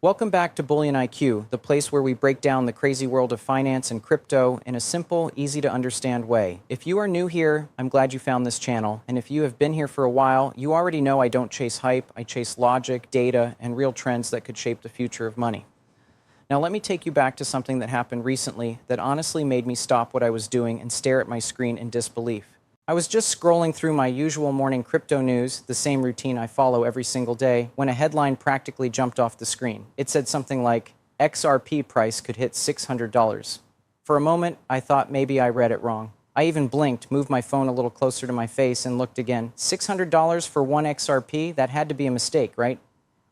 Welcome back to BullionIQ, the place where we break down the crazy world of finance and crypto in a simple, easy-to-understand way. If you are new here, I'm glad you found this channel. And if you have been here for a while, you already know I don't chase hype. I chase logic, data, and real trends that could shape the future of money. Now let me take you back to something that happened recently that honestly made me stop what I was doing and stare at my screen in disbelief. I was just scrolling through my usual morning crypto news, the same routine I follow every single day, when a headline practically jumped off the screen. It said something like, XRP price could hit $600. For a moment, I thought maybe I read it wrong. I even blinked, moved my phone a little closer to my face, and looked again. $600 for one XRP? That had to be a mistake, right?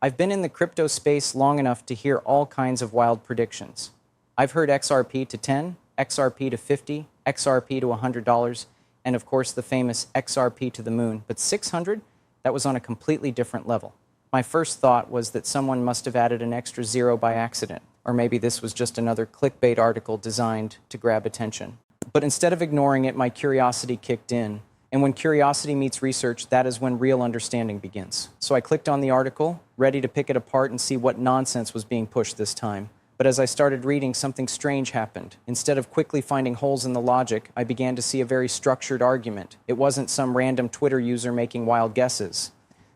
I've been in the crypto space long enough to hear all kinds of wild predictions. I've heard XRP to 10, XRP to 50, XRP to $100, and of course the famous XRP to the moon. But 600? That was on a completely different level. My first thought was that someone must have added an extra zero by accident, or maybe this was just another clickbait article designed to grab attention. But instead of ignoring it, my curiosity kicked in. And when curiosity meets research, that is when real understanding begins. So I clicked on the article, ready to pick it apart and see what nonsense was being pushed this time. But as I started reading, something strange happened. Instead of quickly finding holes in the logic, I began to see a very structured argument. It wasn't some random Twitter user making wild guesses.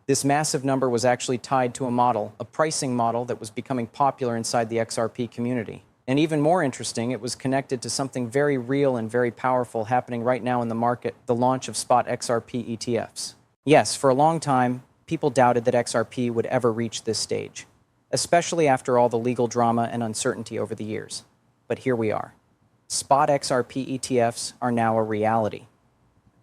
This massive number was actually tied to a model, a pricing model that was becoming popular inside the XRP community. And even more interesting, it was connected to something very real and very powerful happening right now in the market, the launch of spot XRP ETFs. Yes, for a long time, people doubted that XRP would ever reach this stage, especially after all the legal drama and uncertainty over the years. But here we are. Spot XRP ETFs are now a reality.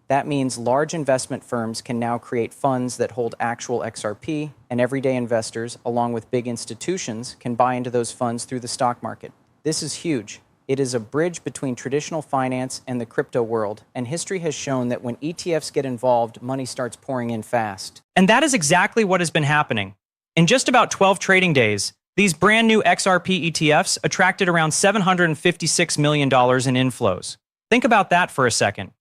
That means large investment firms can now create funds that hold actual XRP, and everyday investors, along with big institutions, can buy into those funds through the stock market. This is huge. It is a bridge between traditional finance and the crypto world, and history has shown that when ETFs get involved, money starts pouring in fast. And that is exactly what has been happening. In just about 12 trading days, these brand new XRP ETFs attracted around $756 million in inflows. Think about that for a second.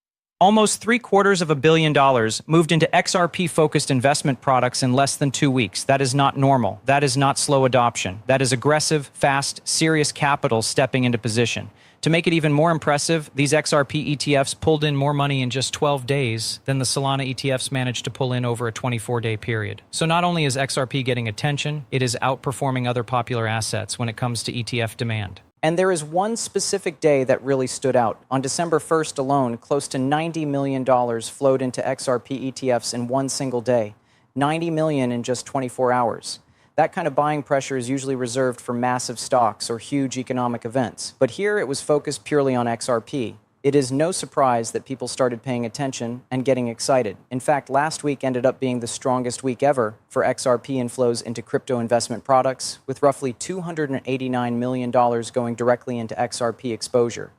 Almost $750 million moved into XRP-focused investment products in less than 2 weeks. That is not normal. That is not slow adoption. That is aggressive, fast, serious capital stepping into position. To make it even more impressive, these XRP ETFs pulled in more money in just 12 days than the Solana ETFs managed to pull in over a 24-day period. So not only is XRP getting attention, it is outperforming other popular assets when it comes to ETF demand. And there is one specific day that really stood out. On December 1st alone, close to $90 million flowed into XRP ETFs in one single day. $90 million in just 24 hours. That kind of buying pressure is usually reserved for massive stocks or huge economic events. But here it was focused purely on XRP. It is no surprise that people started paying attention and getting excited. In fact, last week ended up being the strongest week ever for XRP inflows into crypto investment products, with roughly $289 million going directly into XRP exposure.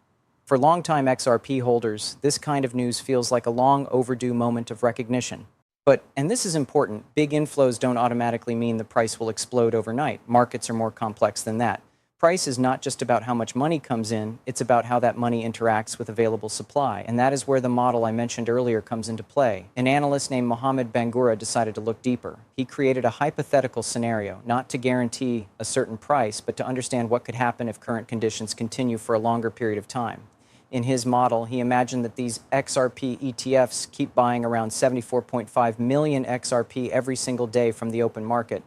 For longtime XRP holders, this kind of news feels like a long overdue moment of recognition. But, and this is important, big inflows don't automatically mean the price will explode overnight. Markets are more complex than that. Price is not just about how much money comes in, it's about how that money interacts with available supply. And that is where the model I mentioned earlier comes into play. An analyst named Mohammed Bangura decided to look deeper. He created a hypothetical scenario, not to guarantee a certain price, but to understand what could happen if current conditions continue for a longer period of time. In his model, he imagined that these XRP ETFs keep buying around 74.5 million XRP every single day from the open market.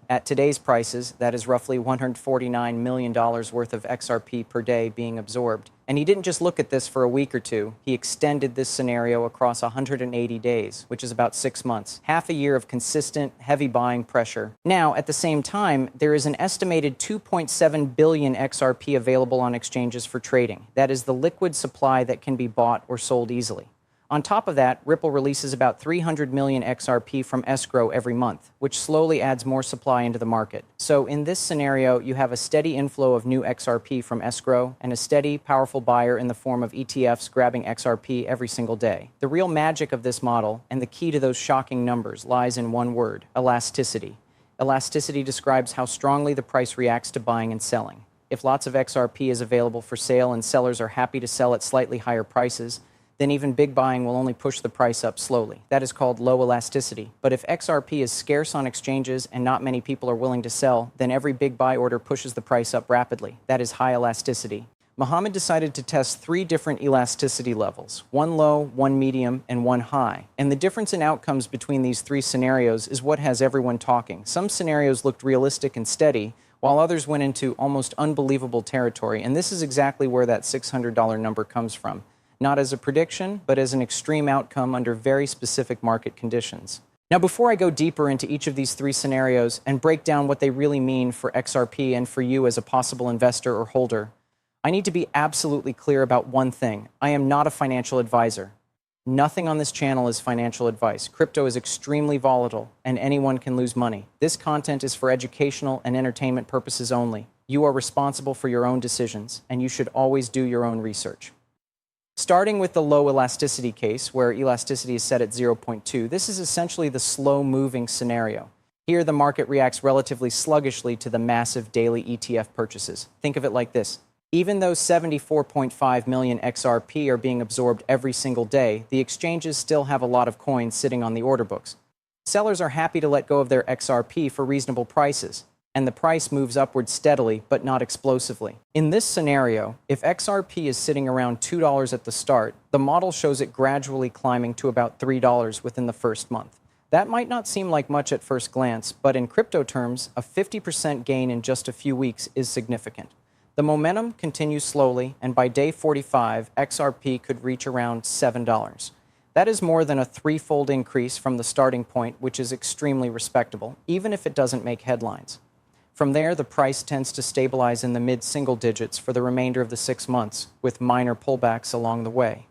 At today's prices, that is roughly $149 million worth of XRP per day being absorbed. And he didn't just look at this for a week or two. He extended this scenario across 180 days, which is about 6 months. Half a year of consistent, heavy buying pressure. Now, at the same time, there is an estimated 2.7 billion XRP available on exchanges for trading. That is the liquid supply that can be bought or sold easily. On top of that, Ripple releases about 300 million XRP from escrow every month, which slowly adds more supply into the market. So in this scenario, you have a steady inflow of new XRP from escrow and a steady, powerful buyer in the form of ETFs grabbing XRP every single day. The real magic of this model, and the key to those shocking numbers, lies in one word: elasticity. Elasticity describes how strongly the price reacts to buying and selling. If lots of XRP is available for sale and sellers are happy to sell at slightly higher prices, then even big buying will only push the price up slowly. That is called low elasticity. But if XRP is scarce on exchanges and not many people are willing to sell, then every big buy order pushes the price up rapidly. That is high elasticity. Mohammed decided to test 3 different elasticity levels, one low, one medium, and one high. And the difference in outcomes between these 3 scenarios is what has everyone talking. Some scenarios looked realistic and steady, while others went into almost unbelievable territory. And this is exactly where that $600 number comes from. Not as a prediction, but as an extreme outcome under very specific market conditions. Now, before I go deeper into each of these 3 scenarios and break down what they really mean for XRP and for you as a possible investor or holder, I need to be absolutely clear about one thing. I am not a financial advisor. Nothing on this channel is financial advice. Crypto is extremely volatile, and anyone can lose money. This content is for educational and entertainment purposes only. You are responsible for your own decisions, and you should always do your own research. Starting with the low elasticity case, where elasticity is set at 0.2, this is essentially the slow-moving scenario. Here, the market reacts relatively sluggishly to the massive daily ETF purchases. Think of it like this. Even though 74.5 million XRP are being absorbed every single day, the exchanges still have a lot of coins sitting on the order books. Sellers are happy to let go of their XRP for reasonable prices, and the price moves upward steadily, but not explosively. In this scenario, if XRP is sitting around $2 at the start, the model shows it gradually climbing to about $3 within the first month. That might not seem like much at first glance, but in crypto terms, a 50% gain in just a few weeks is significant. The momentum continues slowly, and by day 45, XRP could reach around $7. That is more than a 3-fold increase from the starting point, which is extremely respectable, even if it doesn't make headlines. From there, the price tends to stabilize in the mid-single digits for the remainder of the 6 months, with minor pullbacks along the way.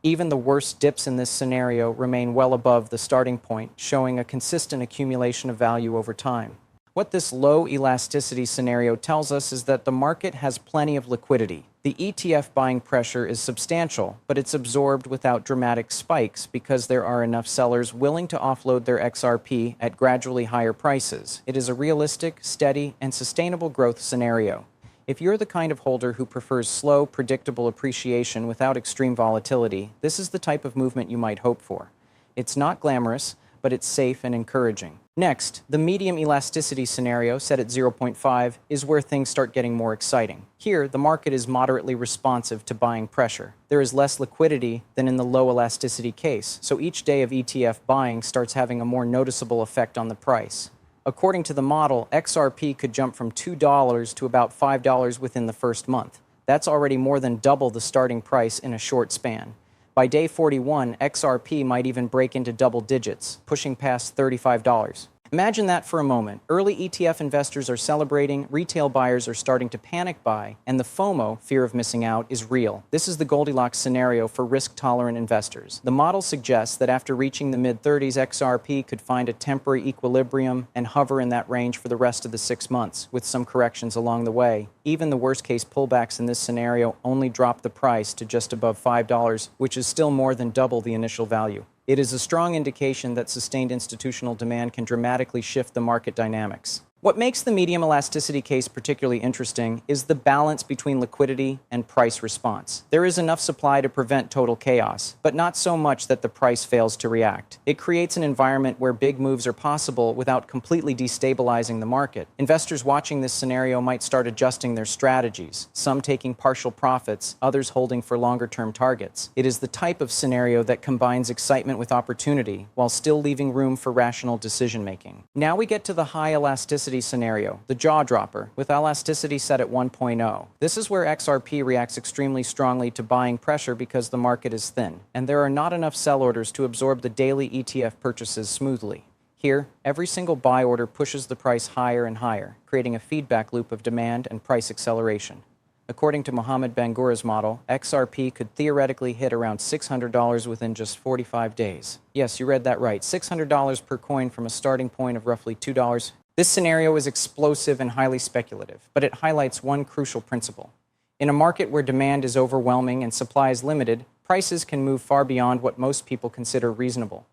Even the worst dips in this scenario remain well above the starting point, showing a consistent accumulation of value over time. What this low elasticity scenario tells us is that the market has plenty of liquidity. The ETF buying pressure is substantial, but it's absorbed without dramatic spikes because there are enough sellers willing to offload their XRP at gradually higher prices. It is a realistic, steady, and sustainable growth scenario. If you're the kind of holder who prefers slow, predictable appreciation without extreme volatility, this is the type of movement you might hope for. It's not glamorous, but it's safe and encouraging. Next, the medium elasticity scenario, set at 0.5, is where things start getting more exciting. Here, the market is moderately responsive to buying pressure. There is less liquidity than in the low elasticity case, so each day of ETF buying starts having a more noticeable effect on the price. According to the model, XRP could jump from $2 to about $5 within the first month. That's already more than double the starting price in a short span. By day 41, XRP might even break into double digits, pushing past $35. Imagine that for a moment. Early ETF investors are celebrating, retail buyers are starting to panic buy, and the FOMO, fear of missing out, is real. This is the Goldilocks scenario for risk-tolerant investors. The model suggests that after reaching the mid-30s, XRP could find a temporary equilibrium and hover in that range for the rest of the 6 months, with some corrections along the way. Even the worst-case pullbacks in this scenario only drop the price to just above $5, which is still more than double the initial value. It is a strong indication that sustained institutional demand can dramatically shift the market dynamics. What makes the medium elasticity case particularly interesting is the balance between liquidity and price response. There is enough supply to prevent total chaos, but not so much that the price fails to react. It creates an environment where big moves are possible without completely destabilizing the market. Investors watching this scenario might start adjusting their strategies, some taking partial profits, others holding for longer-term targets. It is the type of scenario that combines excitement with opportunity while still leaving room for rational decision-making. Now we get to the high elasticity scenario, the jaw dropper, with elasticity set at 1.0. This is where XRP reacts extremely strongly to buying pressure because the market is thin, and there are not enough sell orders to absorb the daily ETF purchases smoothly. Here, every single buy order pushes the price higher and higher, creating a feedback loop of demand and price acceleration. According to Mohammed Bangura's model, XRP could theoretically hit around $600 within just 45 days. Yes, you read that right, $600 per coin from a starting point of roughly $2. This scenario is explosive and highly speculative, but it highlights one crucial principle. In a market where demand is overwhelming and supply is limited, prices can move far beyond what most people consider reasonable.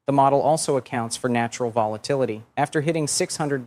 The model also accounts for natural volatility. After hitting $600,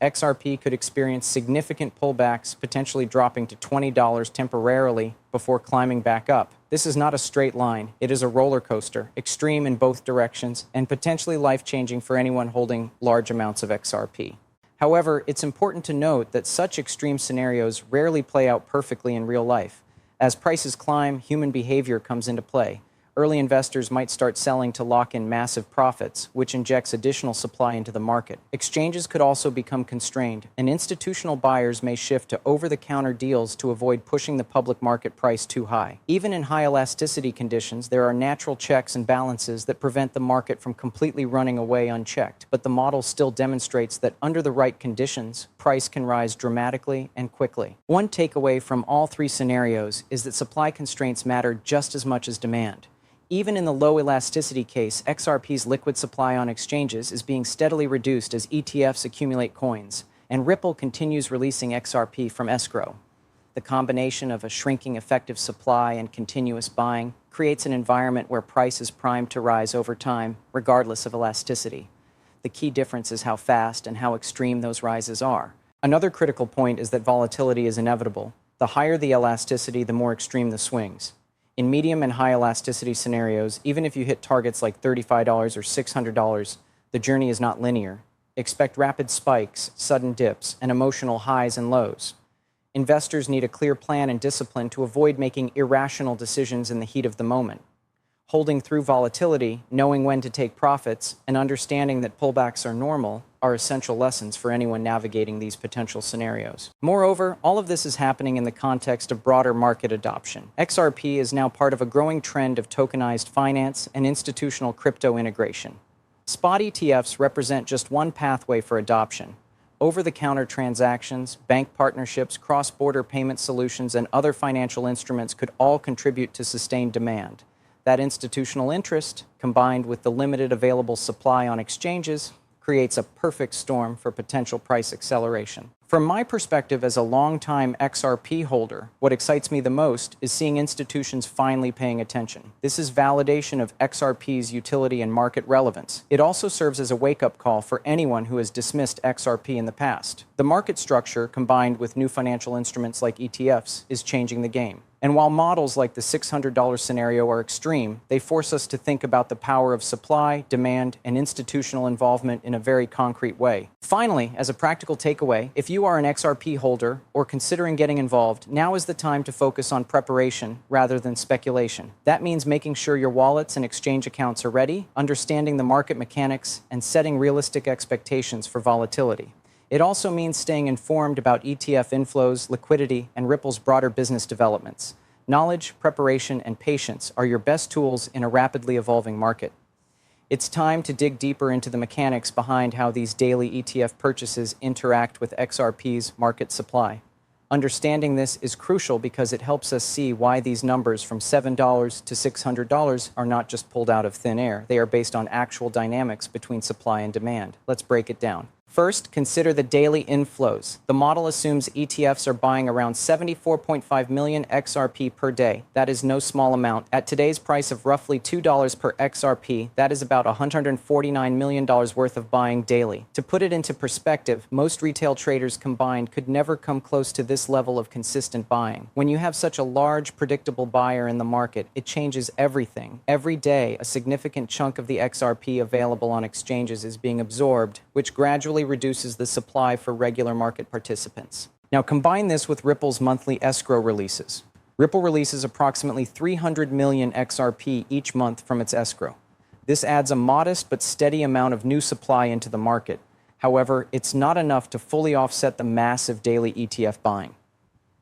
XRP could experience significant pullbacks, potentially dropping to $20 temporarily before climbing back up. This is not a straight line. It is a roller coaster, extreme in both directions, and potentially life-changing for anyone holding large amounts of XRP. However, it's important to note that such extreme scenarios rarely play out perfectly in real life. As prices climb, human behavior comes into play. Early investors might start selling to lock in massive profits, which injects additional supply into the market. Exchanges could also become constrained, and institutional buyers may shift to over-the-counter deals to avoid pushing the public market price too high. Even in high elasticity conditions, there are natural checks and balances that prevent the market from completely running away unchecked, but the model still demonstrates that under the right conditions, price can rise dramatically and quickly. One takeaway from all three scenarios is that supply constraints matter just as much as demand. Even in the low elasticity case, XRP's liquid supply on exchanges is being steadily reduced as ETFs accumulate coins, and Ripple continues releasing XRP from escrow. The combination of a shrinking effective supply and continuous buying creates an environment where price is primed to rise over time, regardless of elasticity. The key difference is how fast and how extreme those rises are. Another critical point is that volatility is inevitable. The higher the elasticity, the more extreme the swings. In medium and high elasticity scenarios, even if you hit targets like $35 or $600, the journey is not linear. Expect rapid spikes, sudden dips, and emotional highs and lows. Investors need a clear plan and discipline to avoid making irrational decisions in the heat of the moment. Holding through volatility, knowing when to take profits, and understanding that pullbacks are normal are essential lessons for anyone navigating these potential scenarios. Moreover, all of this is happening in the context of broader market adoption. XRP is now part of a growing trend of tokenized finance and institutional crypto integration. Spot ETFs represent just one pathway for adoption. Over-the-counter transactions, bank partnerships, cross-border payment solutions, and other financial instruments could all contribute to sustained demand. That institutional interest, combined with the limited available supply on exchanges, creates a perfect storm for potential price acceleration. From my perspective as a longtime XRP holder, what excites me the most is seeing institutions finally paying attention. This is validation of XRP's utility and market relevance. It also serves as a wake-up call for anyone who has dismissed XRP in the past. The market structure, combined with new financial instruments like ETFs, is changing the game. And while models like the $600 scenario are extreme, they force us to think about the power of supply, demand, and institutional involvement in a very concrete way. Finally, as a practical takeaway, if you are an XRP holder or considering getting involved, now is the time to focus on preparation rather than speculation. That means making sure your wallets and exchange accounts are ready, understanding the market mechanics, and setting realistic expectations for volatility. It also means staying informed about ETF inflows, liquidity, and Ripple's broader business developments. Knowledge, preparation, and patience are your best tools in a rapidly evolving market. It's time to dig deeper into the mechanics behind how these daily ETF purchases interact with XRP's market supply. Understanding this is crucial because it helps us see why these numbers from $7 to $600 are not just pulled out of thin air. They are based on actual dynamics between supply and demand. Let's break it down. First, consider the daily inflows. The model assumes ETFs are buying around 74.5 million XRP per day. That is no small amount. At today's price of roughly $2 per XRP, that is about $149 million worth of buying daily. To put it into perspective, most retail traders combined could never come close to this level of consistent buying. When you have such a large, predictable buyer in the market, it changes everything. Every day, a significant chunk of the XRP available on exchanges is being absorbed, which gradually reduces the supply for regular market participants. Now combine this with Ripple's monthly escrow releases. Ripple releases approximately 300 million XRP each month from its escrow. This adds a modest but steady amount of new supply into the market. However, it's not enough to fully offset the massive daily ETF buying.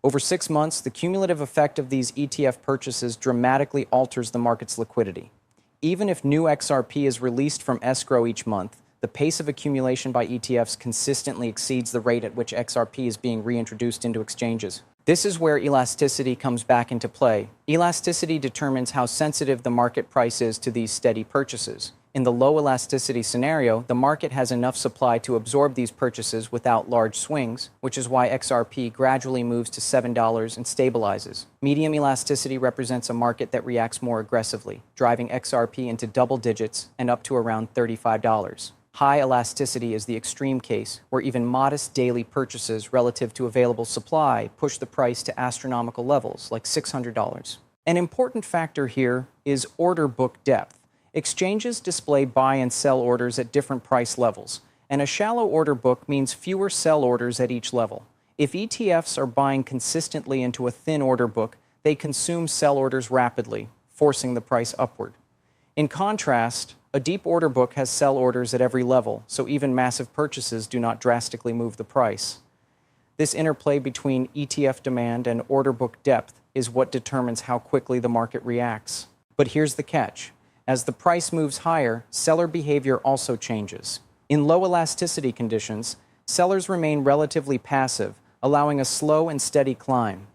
Over 6 months, the cumulative effect of these ETF purchases dramatically alters the market's liquidity. Even if new XRP is released from escrow each month, the pace of accumulation by ETFs consistently exceeds the rate at which XRP is being reintroduced into exchanges. This is where elasticity comes back into play. Elasticity determines how sensitive the market price is to these steady purchases. In the low elasticity scenario, the market has enough supply to absorb these purchases without large swings, which is why XRP gradually moves to $7 and stabilizes. Medium elasticity represents a market that reacts more aggressively, driving XRP into double digits and up to around $35. High elasticity is the extreme case, where even modest daily purchases relative to available supply push the price to astronomical levels, like $600. An important factor here is order book depth. Exchanges display buy and sell orders at different price levels, and a shallow order book means fewer sell orders at each level. If ETFs are buying consistently into a thin order book, they consume sell orders rapidly, forcing the price upward. In contrast, a deep order book has sell orders at every level, so even massive purchases do not drastically move the price. This interplay between ETF demand and order book depth is what determines how quickly the market reacts. But here's the catch. As the price moves higher, seller behavior also changes. In low elasticity conditions, sellers remain relatively passive, allowing a slow and steady climb.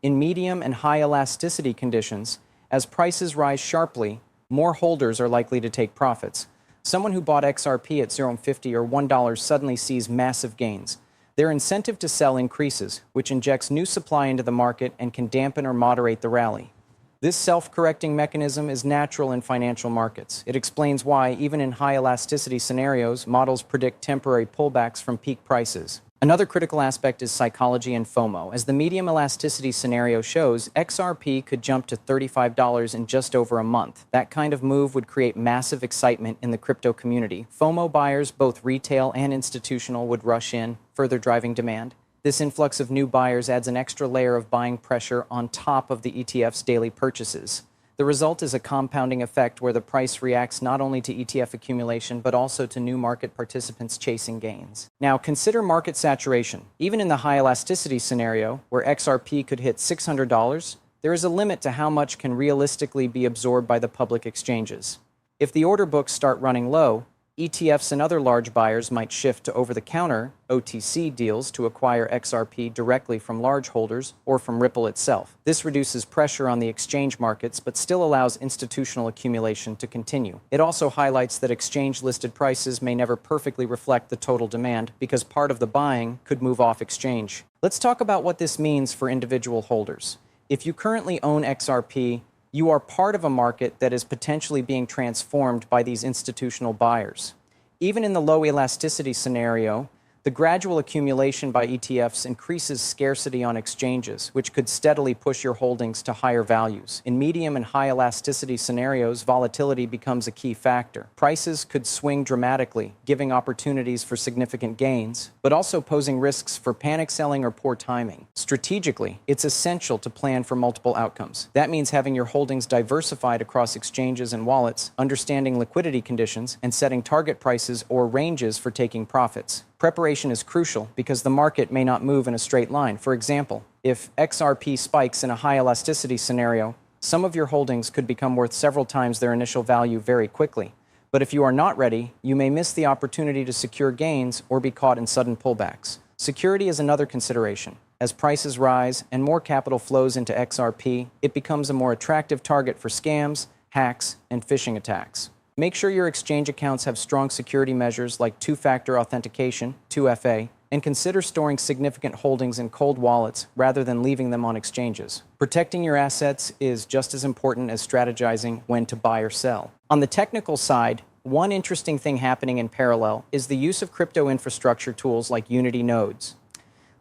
In medium and high elasticity conditions, as prices rise sharply, more holders are likely to take profits. Someone who bought XRP at $0.50 or $1 suddenly sees massive gains. Their incentive to sell increases, which injects new supply into the market and can dampen or moderate the rally. This self-correcting mechanism is natural in financial markets. It explains why, even in high elasticity scenarios, models predict temporary pullbacks from peak prices. Another critical aspect is psychology and FOMO. As the medium elasticity scenario shows, XRP could jump to $35 in just over a month. That kind of move would create massive excitement in the crypto community. FOMO buyers, both retail and institutional, would rush in, further driving demand. This influx of new buyers adds an extra layer of buying pressure on top of the ETF's daily purchases. The result is a compounding effect where the price reacts not only to ETF accumulation, but also to new market participants chasing gains. Now, consider market saturation. Even in the high elasticity scenario, where XRP could hit $600, there is a limit to how much can realistically be absorbed by the public exchanges. If the order books start running low, ETFs and other large buyers might shift to over-the-counter OTC deals to acquire XRP directly from large holders or from Ripple itself. This reduces pressure on the exchange markets but still allows institutional accumulation to continue. It also highlights that exchange-listed prices may never perfectly reflect the total demand because part of the buying could move off exchange. Let's talk about what this means for individual holders. If you currently own XRP, you are part of a market that is potentially being transformed by these institutional buyers. Even in the low elasticity scenario, the gradual accumulation by ETFs increases scarcity on exchanges, which could steadily push your holdings to higher values. In medium and high elasticity scenarios, volatility becomes a key factor. Prices could swing dramatically, giving opportunities for significant gains, but also posing risks for panic selling or poor timing. Strategically, it's essential to plan for multiple outcomes. That means having your holdings diversified across exchanges and wallets, understanding liquidity conditions, and setting target prices or ranges for taking profits. Preparation is crucial because the market may not move in a straight line. For example, if XRP spikes in a high elasticity scenario, some of your holdings could become worth several times their initial value very quickly. But if you are not ready, you may miss the opportunity to secure gains or be caught in sudden pullbacks. Security is another consideration. As prices rise and more capital flows into XRP, it becomes a more attractive target for scams, hacks, and phishing attacks. Make sure your exchange accounts have strong security measures like two-factor authentication, 2FA, and consider storing significant holdings in cold wallets rather than leaving them on exchanges. Protecting your assets is just as important as strategizing when to buy or sell. On the technical side, one interesting thing happening in parallel is the use of crypto infrastructure tools like Unity nodes.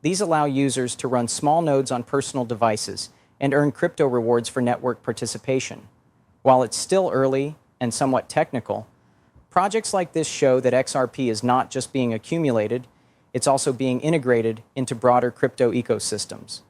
These allow users to run small nodes on personal devices and earn crypto rewards for network participation. While it's still early and somewhat technical, projects like this show that XRP is not just being accumulated, it's also being integrated into broader crypto ecosystems.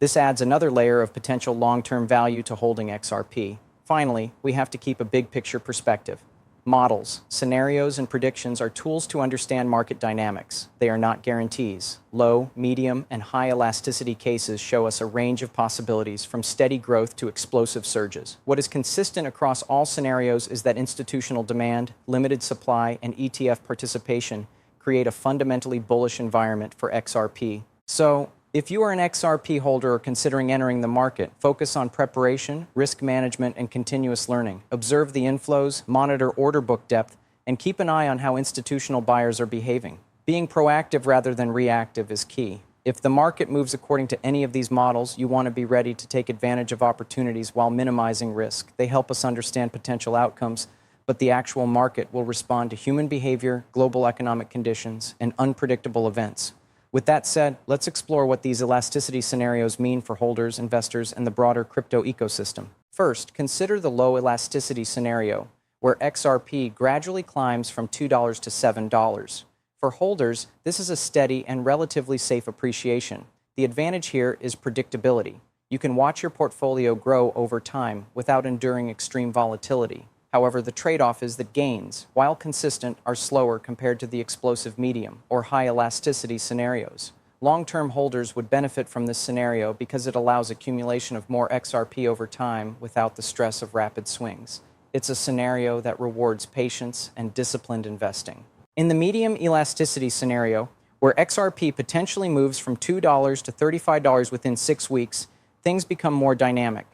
This adds another layer of potential long-term value to holding XRP. Finally, we have to keep a big picture perspective. Models, scenarios, and predictions are tools to understand market dynamics. They are not guarantees. Low, medium, and high elasticity cases show us a range of possibilities from steady growth to explosive surges. What is consistent across all scenarios is that institutional demand, limited supply, and ETF participation create a fundamentally bullish environment for XRP. So, If you are an XRP holder or considering entering the market, focus on preparation, risk management, and continuous learning. Observe the inflows, monitor order book depth, and keep an eye on how institutional buyers are behaving. Being proactive rather than reactive is key. If the market moves according to any of these models, you want to be ready to take advantage of opportunities while minimizing risk. They help us understand potential outcomes, but the actual market will respond to human behavior, global economic conditions, and unpredictable events. With that said, let's explore what these elasticity scenarios mean for holders, investors, and the broader crypto ecosystem. First, consider the low elasticity scenario, where XRP gradually climbs from $2 to $7. For holders, this is a steady and relatively safe appreciation. The advantage here is predictability. You can watch your portfolio grow over time without enduring extreme volatility. However, the trade-off is that gains, while consistent, are slower compared to the explosive medium or high elasticity scenarios. Long-term holders would benefit from this scenario because it allows accumulation of more XRP over time without the stress of rapid swings. It's a scenario that rewards patience and disciplined investing. In the medium elasticity scenario, where XRP potentially moves from $2 to $35 within 6 weeks, things become more dynamic.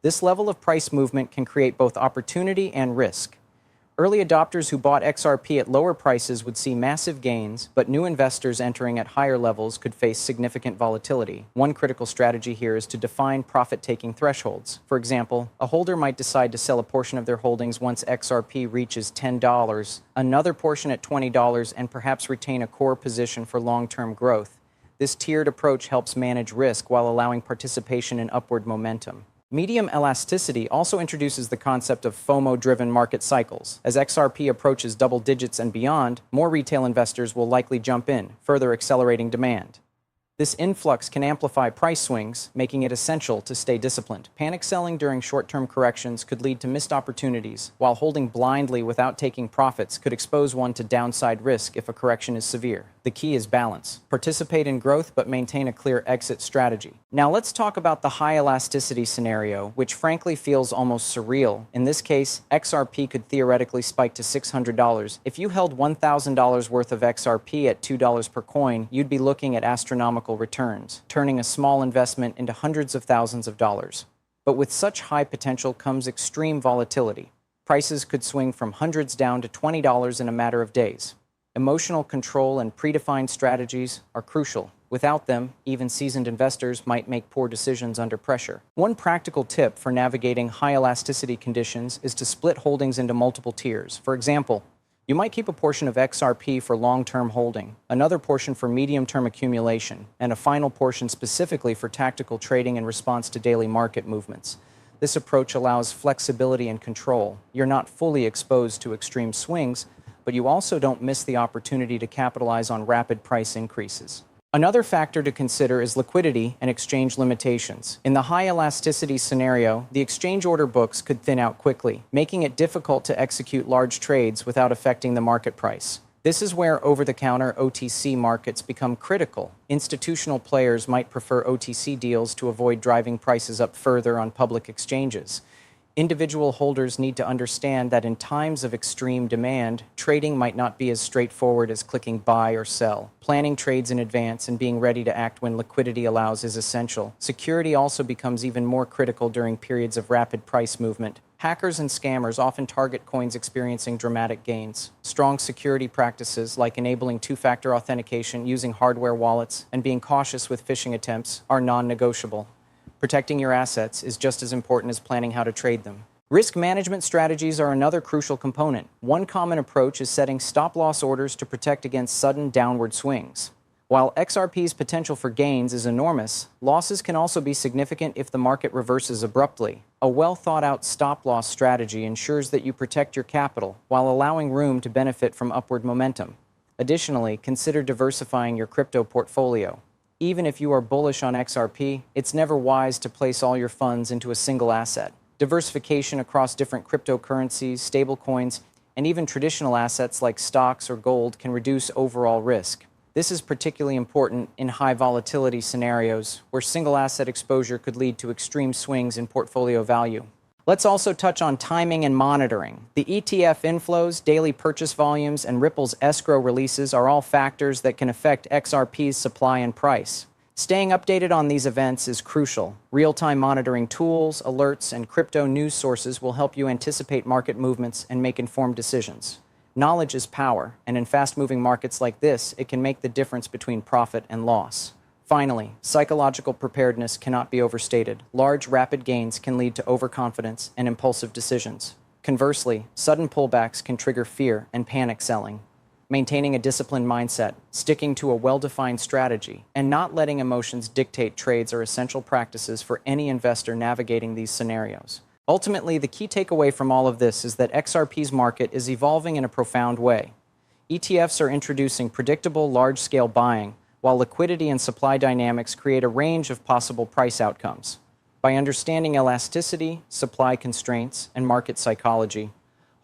This level of price movement can create both opportunity and risk. Early adopters who bought XRP at lower prices would see massive gains, but new investors entering at higher levels could face significant volatility. One critical strategy here is to define profit-taking thresholds. For example, a holder might decide to sell a portion of their holdings once XRP reaches $10, another portion at $20, and perhaps retain a core position for long-term growth. This tiered approach helps manage risk while allowing participation in upward momentum. Medium elasticity also introduces the concept of FOMO-driven market cycles. As XRP approaches double digits and beyond, more retail investors will likely jump in, further accelerating demand. This influx can amplify price swings, making it essential to stay disciplined. Panic selling during short-term corrections could lead to missed opportunities, while holding blindly without taking profits could expose one to downside risk if a correction is severe. The key is balance. Participate in growth, but maintain a clear exit strategy. Now let's talk about the high elasticity scenario, which frankly feels almost surreal. In this case, XRP could theoretically spike to $600. If you held $1,000 worth of XRP at $2 per coin, you'd be looking at astronomical returns, turning a small investment into hundreds of thousands of dollars. But with such high potential comes extreme volatility. Prices could swing from hundreds down to $20 in a matter of days. Emotional control and predefined strategies are crucial. Without them, even seasoned investors might make poor decisions under pressure. One practical tip for navigating high elasticity conditions is to split holdings into multiple tiers. For example, you might keep a portion of XRP for long-term holding, another portion for medium-term accumulation, and a final portion specifically for tactical trading in response to daily market movements. This approach allows flexibility and control. You're not fully exposed to extreme swings, but you also don't miss the opportunity to capitalize on rapid price increases. Another factor to consider is liquidity and exchange limitations. In the high elasticity scenario, the exchange order books could thin out quickly, making it difficult to execute large trades without affecting the market price. This is where over-the-counter OTC markets become critical. Institutional players might prefer OTC deals to avoid driving prices up further on public exchanges. Individual holders need to understand that in times of extreme demand, trading might not be as straightforward as clicking buy or sell. Planning trades in advance and being ready to act when liquidity allows is essential. Security also becomes even more critical during periods of rapid price movement. Hackers and scammers often target coins experiencing dramatic gains. Strong security practices like enabling two-factor authentication, using hardware wallets, and being cautious with phishing attempts are non-negotiable. Protecting your assets is just as important as planning how to trade them. Risk management strategies are another crucial component. One common approach is setting stop-loss orders to protect against sudden downward swings. While XRP's potential for gains is enormous, losses can also be significant if the market reverses abruptly. A well-thought-out stop-loss strategy ensures that you protect your capital while allowing room to benefit from upward momentum. Additionally, consider diversifying your crypto portfolio. Even if you are bullish on XRP, it's never wise to place all your funds into a single asset. Diversification across different cryptocurrencies, stablecoins, and even traditional assets like stocks or gold can reduce overall risk. This is particularly important in high volatility scenarios where single asset exposure could lead to extreme swings in portfolio value. Let's also touch on timing and monitoring. The ETF inflows, daily purchase volumes, and Ripple's escrow releases are all factors that can affect XRP's supply and price. Staying updated on these events is crucial. Real-time monitoring tools, alerts, and crypto news sources will help you anticipate market movements and make informed decisions. Knowledge is power, and in fast-moving markets like this, it can make the difference between profit and loss. Finally, psychological preparedness cannot be overstated. Large, rapid gains can lead to overconfidence and impulsive decisions. Conversely, sudden pullbacks can trigger fear and panic selling. Maintaining a disciplined mindset, sticking to a well-defined strategy, and not letting emotions dictate trades are essential practices for any investor navigating these scenarios. Ultimately, the key takeaway from all of this is that XRP's market is evolving in a profound way. ETFs are introducing predictable, large-scale buying, while liquidity and supply dynamics create a range of possible price outcomes. By understanding elasticity, supply constraints, and market psychology,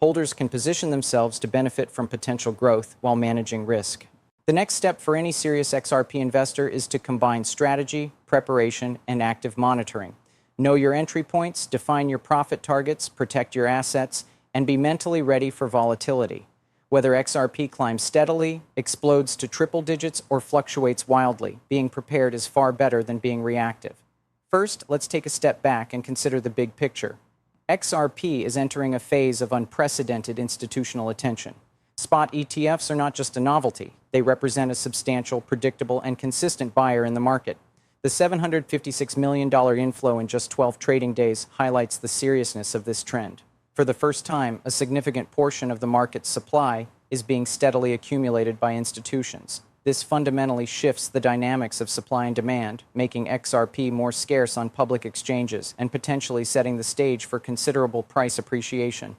holders can position themselves to benefit from potential growth while managing risk. The next step for any serious XRP investor is to combine strategy, preparation, and active monitoring. Know your entry points, define your profit targets, protect your assets, and be mentally ready for volatility. Whether XRP climbs steadily, explodes to triple digits, or fluctuates wildly, being prepared is far better than being reactive. First, let's take a step back and consider the big picture. XRP is entering a phase of unprecedented institutional attention. Spot ETFs are not just a novelty. They represent a substantial, predictable, and consistent buyer in the market. The $756 million inflow in just 12 trading days highlights the seriousness of this trend. For the first time, a significant portion of the market's supply is being steadily accumulated by institutions. This fundamentally shifts the dynamics of supply and demand, making XRP more scarce on public exchanges and potentially setting the stage for considerable price appreciation.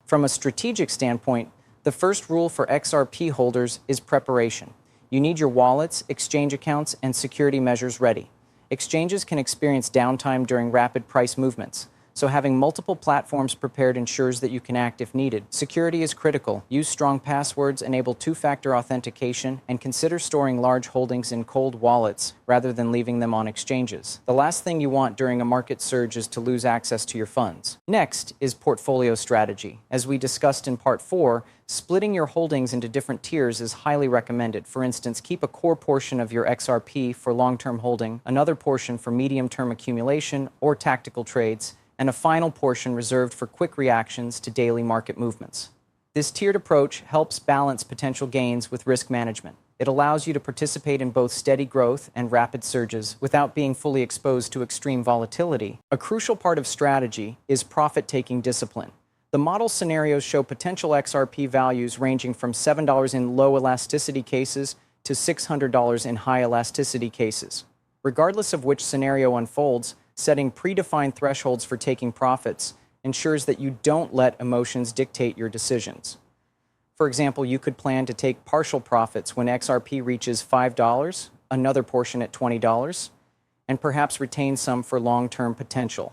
From a strategic standpoint, the first rule for XRP holders is preparation. You need your wallets, exchange accounts, and security measures ready. Exchanges can experience downtime during rapid price movements, so having multiple platforms prepared ensures that you can act if needed. Security is critical. Use strong passwords, enable two-factor authentication, and consider storing large holdings in cold wallets rather than leaving them on exchanges. The last thing you want during a market surge is to lose access to your funds. Next is portfolio strategy. As we discussed in Part 4, splitting your holdings into different tiers is highly recommended. For instance, keep a core portion of your XRP for long-term holding, another portion for medium-term accumulation or tactical trades, and a final portion reserved for quick reactions to daily market movements. This tiered approach helps balance potential gains with risk management. It allows you to participate in both steady growth and rapid surges without being fully exposed to extreme volatility. A crucial part of strategy is profit-taking discipline. The model scenarios show potential XRP values ranging from $7 in low elasticity cases to $600 in high elasticity cases. Regardless of which scenario unfolds, setting predefined thresholds for taking profits ensures that you don't let emotions dictate your decisions. For example, you could plan to take partial profits when XRP reaches $5, another portion at $20, and perhaps retain some for long-term potential.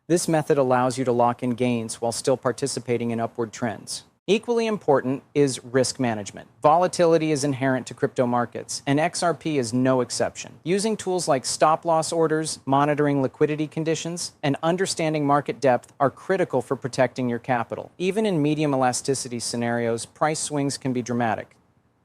This method allows you to lock in gains while still participating in upward trends. Equally important is risk management. Volatility is inherent to crypto markets, and XRP is no exception. Using tools like stop-loss orders, monitoring liquidity conditions, and understanding market depth are critical for protecting your capital. Even in medium elasticity scenarios, price swings can be dramatic.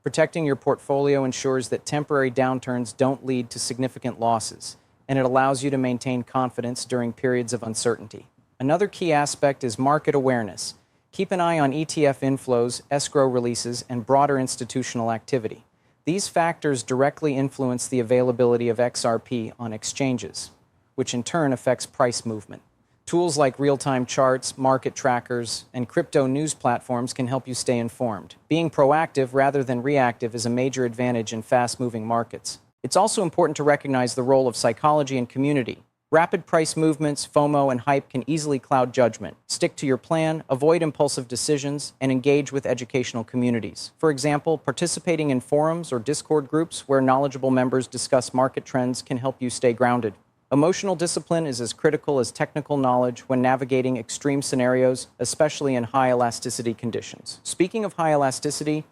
Protecting your portfolio ensures that temporary downturns don't lead to significant losses, and it allows you to maintain confidence during periods of uncertainty. Another key aspect is market awareness. Keep an eye on ETF inflows, escrow releases, and broader institutional activity. These factors directly influence the availability of XRP on exchanges, which in turn affects price movement. Tools like real-time charts, market trackers, and crypto news platforms can help you stay informed. Being proactive rather than reactive is a major advantage in fast-moving markets. It's also important to recognize the role of psychology and community. Rapid price movements, FOMO, and hype can easily cloud judgment. Stick to your plan, avoid impulsive decisions, and engage with educational communities. For example, participating in forums or Discord groups where knowledgeable members discuss market trends can help you stay grounded. Emotional discipline is as critical as technical knowledge when navigating extreme scenarios, especially in high elasticity conditions. Speaking of high elasticity,